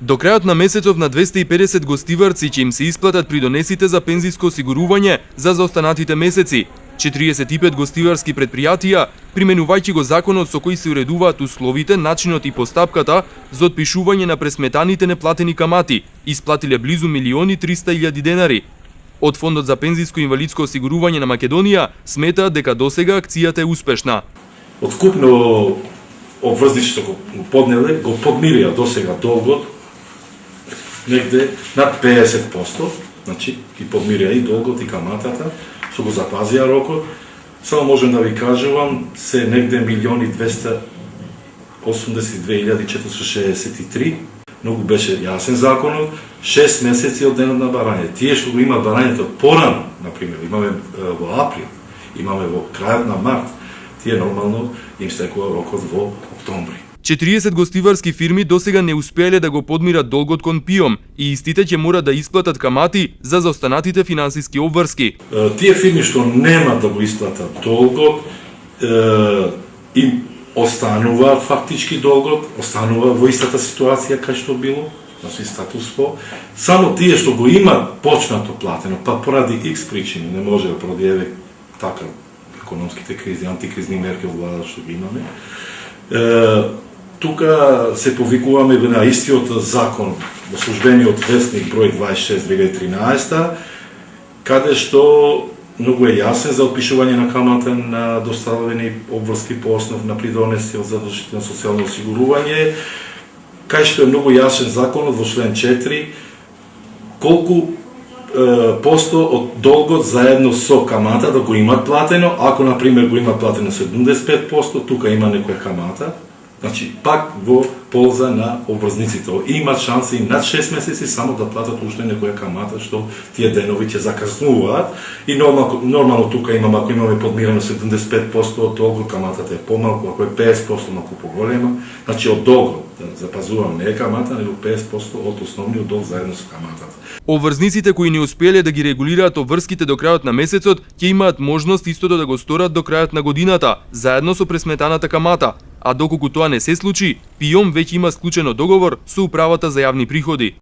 До крајот на месецов на 250 гостиварци ќе им се исплатат придонесите за пензиско осигурување за заостанатите месеци. 45 гостиварски предпријатија, применувајќи го законот со кој се уредуваат условите, начинот и постапката за отпишување на пресметаните неплатени камати, исплатиле близу 1.300.000 денари. Од Фондот за пензиско и инвалидско осигурување на Македонија сметаат дека досега акцијата е успешна. Откупно обврзници што го поднеле, го подмирија досега долгот негде над 50%, значи ги подмирија и долгот и каматата, што го запазија рокот. Само можем да ви кажувам, се негде 1.282.463. Многу беше јасен законот, 6 месеци од денот на барање. Тие што го имаат барањето порано, например, имаме во април, имаме во крајот на март, тие нормално им стекува рокот во октомври. 40 гостиварски фирми досега не успеале да го подмират долгот кон ПИОМ и истите ќе мора да исплатат камати за заостанатите финансиски обврски. Тие фирми што нема да го исплатат долгот, им останува фактички долгот, останува во истата ситуација кај што било, значи статус-кво. Само тие што го имаат почнато платено, па поради X причини не може да продијаве така економските кризи, антикризни мерки во влада што ги имаме. Тука се повикуваме на истиот закон во службениот вестник број 26/2013, каде што многу е јасен за отпишување на камата на доставени обврски по основ на придонеси од задолжително социјално осигурување, кај што е многу јасен законот во член 4, колку посто од долгот заедно со камата да го имат платено. Ако, например, го имат платено 75%, тука има некоја камата, значи пак во полза на обврзниците. Имат шанси над 6 месеци само да платат уште некоја камата, што тие денови ќе закаснуваат. И нормално тука имаме, ако имаме подмирено 75% од долгот, каматата е помалку, ако е 50% малку поголема, значи од долгот, да запазуваме не е камата, него 50% од основниот долг заедно со каматата. Обврзниците кои не успеале да ги регулираат обврските до крајот на месецот, ќе имаат можност истото да го сторат до крајот на годината, заедно со пресметаната камата. А доколку тоа не се случи, ПИОМ веќе има склучено договор со Управата за јавни приходи.